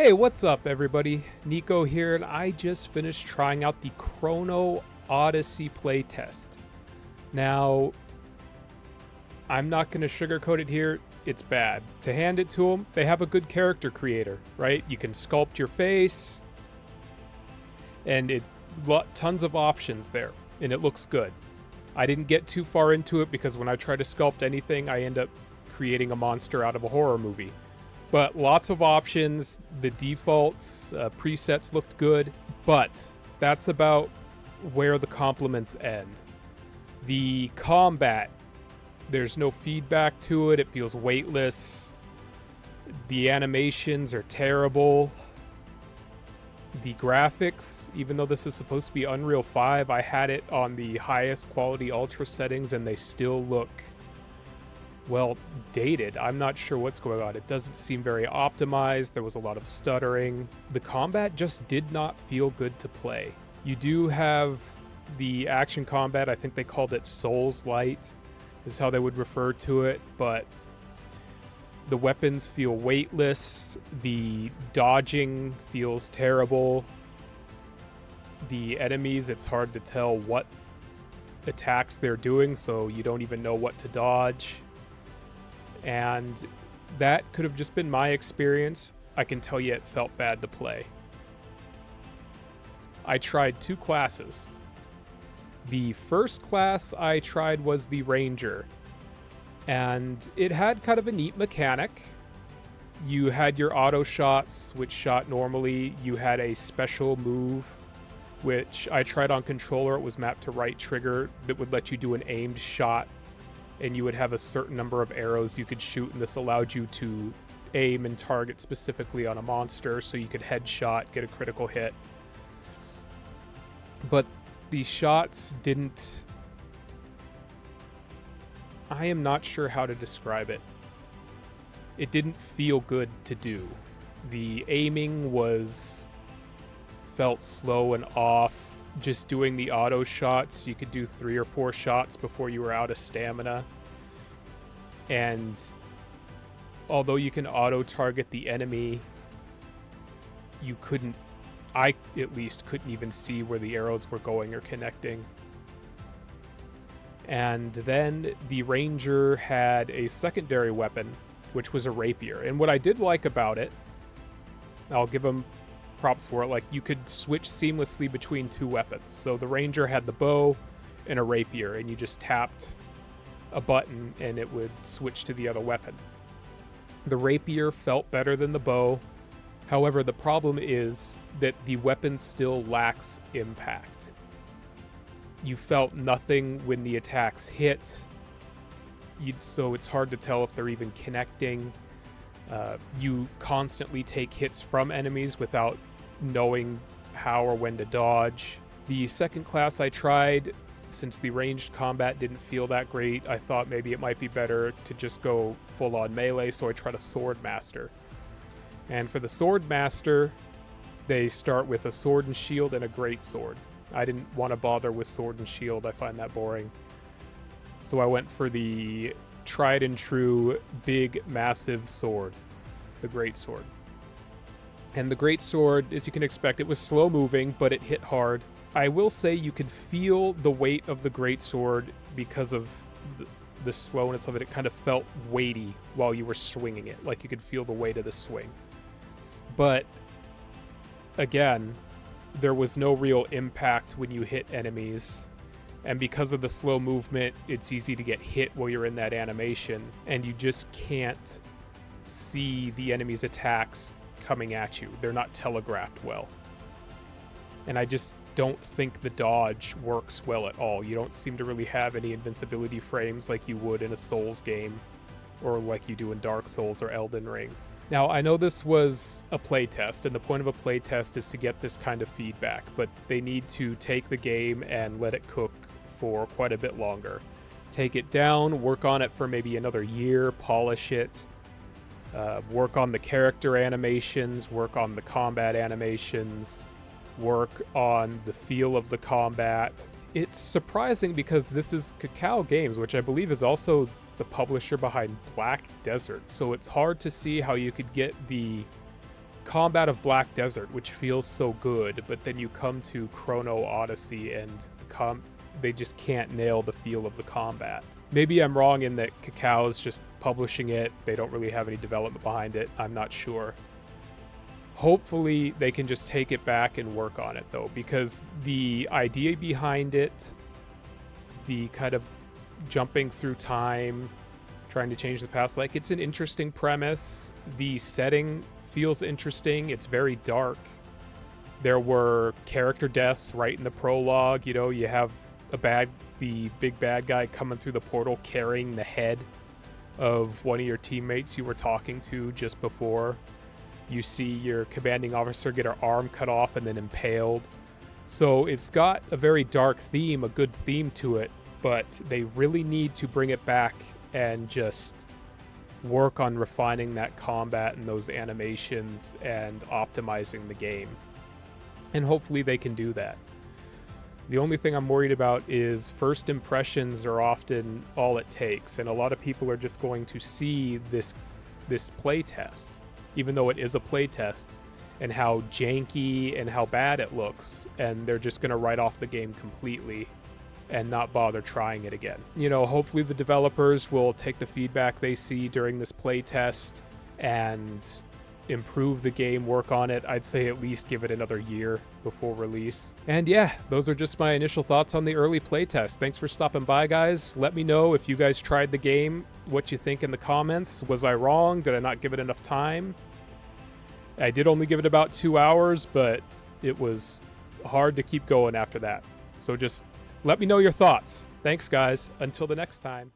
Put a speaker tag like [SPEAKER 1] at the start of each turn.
[SPEAKER 1] Hey, what's up, everybody? Nico here, and I just finished trying out the Chrono Odyssey playtest. Now, I'm not going to sugarcoat it here. It's bad. To hand it to them, they have a good character creator, right? You can sculpt your face, and it's tons of options there, and it looks good. I didn't get too far into it because when I try to sculpt anything, I end up creating a monster out of a horror movie. But lots of options, the defaults, presets looked good, but that's about where the compliments end. The combat, there's no feedback to it, it feels weightless. The animations are terrible. The graphics, even though this is supposed to be Unreal 5, I had it on the highest quality ultra settings and they still look, well, dated. I'm not sure what's going on. It doesn't seem very optimized. There was a lot of stuttering. The combat just did not feel good to play. You do have the action combat. I think they called it Souls-Light, is how they would refer to it, but the weapons feel weightless. The dodging feels terrible. The enemies, it's hard to tell what attacks they're doing, so you don't even know what to dodge. And that could have just been my experience. I can tell you it felt bad to play. I tried two classes. The first class I tried was the Ranger, and it had kind of a neat mechanic. You had your auto shots, which shot normally. You had a special move, which I tried on controller. It was mapped to right trigger that would let you do an aimed shot, and you would have a certain number of arrows you could shoot, and this allowed you to aim and target specifically on a monster so you could headshot, get a critical hit. But the shots didn't... I am not sure how to describe it. It didn't feel good to do. The aiming felt slow and off. Just doing the auto shots, you could do 3 or 4 shots before you were out of stamina. And although you can auto target the enemy, you couldn't, I at least couldn't even see where the arrows were going or connecting. And then the Ranger had a secondary weapon, which was a rapier. And what I did like about it, I'll give him props for it, like you could switch seamlessly between 2 weapons. So the Ranger had the bow and a rapier, and you just tapped a button and it would switch to the other weapon. The rapier felt better than the bow. However, the problem is that the weapon still lacks impact. You felt nothing when the attacks hit, so it's hard to tell if they're even connecting. You constantly take hits from enemies without knowing how or when to dodge. The second class I tried, since the ranged combat didn't feel that great, I thought maybe it might be better to just go full-on melee, so I tried a Sword Master. And for the Sword Master, they start with a sword and shield and a great sword. I didn't want to bother with sword and shield. I find that boring. So I went for the tried and true big massive sword, the great sword. And the great sword, as you can expect, it was slow moving, but it hit hard. I will say you could feel the weight of the great sword because of the slowness of it. It kind of felt weighty while you were swinging it, like you could feel the weight of the swing. But again, there was no real impact when you hit enemies, and because of the slow movement, it's easy to get hit while you're in that animation, and you just can't see the enemy's attacks coming at you. They're not telegraphed well. And I just don't think the dodge works well at all. You don't seem to really have any invincibility frames like you would in a Souls game, or like you do in Dark Souls or Elden Ring. Now, I know this was a playtest, and the point of a playtest is to get this kind of feedback, but they need to take the game and let it cook for quite a bit longer. Take it down, work on it for maybe another year, polish it, work on the character animations, work on the combat animations, work on the feel of the combat. It's surprising because this is Cacao Games, which I believe is also the publisher behind Black Desert, so it's hard to see how you could get the combat of Black Desert, which feels so good, but then you come to Chrono Odyssey and they just can't nail the feel of the combat. Maybe I'm wrong in that Kakao's just publishing it. They don't really have any development behind it. I'm not sure. Hopefully they can just take it back and work on it, though, because the idea behind it, the kind of jumping through time, trying to change the past, like, it's an interesting premise. The setting feels interesting. It's very dark. There were character deaths right in the prologue. You know, you have the big bad guy coming through the portal carrying the head of one of your teammates you were talking to just before. You see your commanding officer get her arm cut off and then impaled. So it's got a very dark theme, a good theme to it, but they really need to bring it back and just work on refining that combat and those animations and optimizing the game. And hopefully they can do that. The only thing I'm worried about is first impressions are often all it takes, and a lot of people are just going to see this playtest, even though it is a playtest, and how janky and how bad it looks, and they're just going to write off the game completely and not bother trying it again. You know, hopefully the developers will take the feedback they see during this playtest and improve the game, work on it. I'd say at least give it another year before release. And yeah, those are just my initial thoughts on the early playtest. Thanks for stopping by, guys. Let me know if you guys tried the game, what you think in the comments. Was I wrong? Did I not give it enough time? I did only give it about 2 hours, but it was hard to keep going after that. So just let me know your thoughts. Thanks, guys. Until the next time.